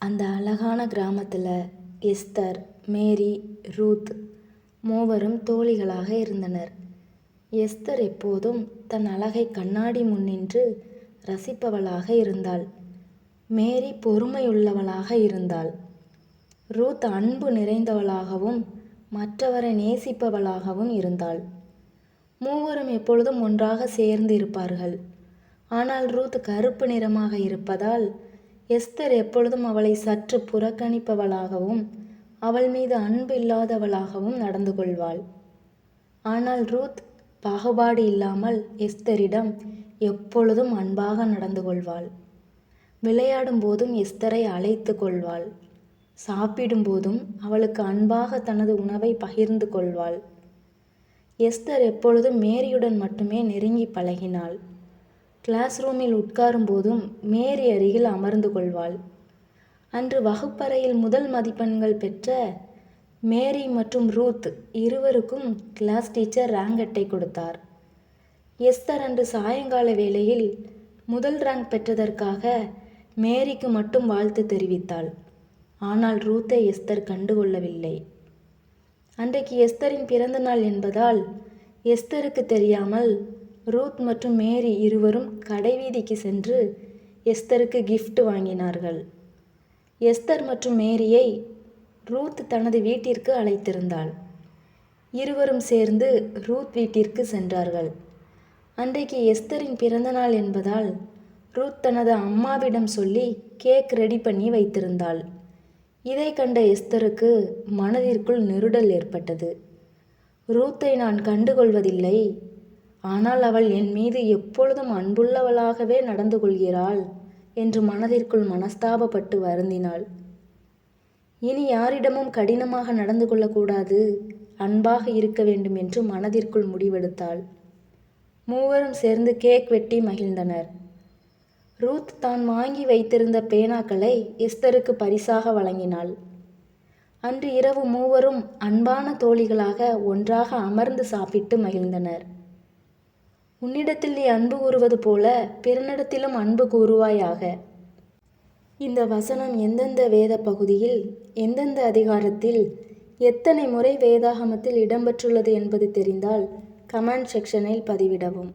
அந்த அழகான கிராமத்தில் எஸ்தர், மேரி, ரூத் மூவரும் தோழிகளாக இருந்தனர். எஸ்தர் எப்போதும் தன் அழகை கண்ணாடி முன்னின்று ரசிப்பவளாக இருந்தாள். மேரி பொறுமையுள்ளவளாக இருந்தாள். ரூத் அன்பு நிறைந்தவளாகவும் மற்றவரை நேசிப்பவளாகவும் இருந்தாள். மூவரும் எப்பொழுதும் ஒன்றாக சேர்ந்து இருப்பார்கள். ஆனால் ரூத் கருப்பு நிறமாக இருப்பதால் எஸ்தர் எப்பொழுதும் அவளை சற்று புறக்கணிப்பவளாகவும் அவள் மீது அன்பு இல்லாதவளாகவும் நடந்து கொள்வாள். ஆனால் ரூத் பாகுபாடு இல்லாமல் எஸ்தரிடம் எப்பொழுதும் அன்பாக நடந்து கொள்வாள். விளையாடும் போதும் எஸ்தரை அழைத்து கொள்வாள். சாப்பிடும்போதும் அவளுக்கு அன்பாக தனது உணவை பகிர்ந்து கொள்வாள். எஸ்தர் எப்பொழுதும் மேரியுடன் மட்டுமே நெருங்கி பழகினாள். கிளாஸ் ரூமில் உட்காரும் போதும் மேரி அருகில் அமர்ந்து கொள்வாள். அன்று வகுப்பறையில் முதல் மதிப்பெண்கள் பெற்ற மேரி மற்றும் ரூத் இருவருக்கும் கிளாஸ் டீச்சர் ரேங்க் அட்டை கொடுத்தார். எஸ்தர் அன்று சாயங்கால வேளையில் முதல் ரேங்க் பெற்றதற்காக மேரிக்கு மட்டும் வாழ்த்து தெரிவித்தாள். ஆனால் ரூத்தை எஸ்தர் கண்டுகொள்ளவில்லை. அன்றைக்கு எஸ்தரின் பிறந்த நாள் என்பதால் எஸ்தருக்கு தெரியாமல் ரூத் மற்றும் மேரி இருவரும் கடைவீதிக்கு சென்று எஸ்தருக்கு கிஃப்ட் வாங்கினார்கள். எஸ்தர் மற்றும் மேரியை ரூத் தனது வீட்டிற்கு அழைத்திருந்தாள். இருவரும் சேர்ந்து ரூத் வீட்டிற்கு சென்றார்கள். அன்றைக்கு எஸ்தரின் பிறந்த நாள் என்பதால் ரூத் தனது அம்மாவிடம் சொல்லி கேக் ரெடி பண்ணி வைத்திருந்தாள். இதை கண்ட எஸ்தருக்கு மனதிற்குள் நெருடல் ஏற்பட்டது. ரூத்தை நான் கண்டுகொள்வதில்லை, ஆனால் அவள் என் மீது எப்பொழுதும் அன்புள்ளவளாகவே நடந்து கொள்கிறாள் என்று மனதிற்குள் மனஸ்தாபப்பட்டு வருந்தினாள். இனி யாரிடமும் கடினமாக நடந்து கொள்ளக்கூடாது, அன்பாக இருக்க வேண்டும் என்று மனதிற்குள் முடிவெடுத்தாள். மூவரும் சேர்ந்து கேக் வெட்டி மகிழ்ந்தனர். ரூத் தான் வாங்கி வைத்திருந்த பேனாக்களை எஸ்தருக்கு பரிசாக வழங்கினாள். அன்று இரவு மூவரும் அன்பான தோழிகளாக ஒன்றாக அமர்ந்து சாப்பிட்டு மகிழ்ந்தனர். உன்னிடத்தில் நீ அன்பு கூறுவது போல பிறனிடத்திலும் அன்பு கூறுவாயாக. இந்த வசனம் எந்தெந்த வேத பகுதியில், எந்தெந்த அதிகாரத்தில், எத்தனை முறை வேதாகமத்தில் இடம்பெற்றுள்ளது என்பது தெரிந்தால் கமெண்ட் செக்ஷனில் பதிவிடவும்.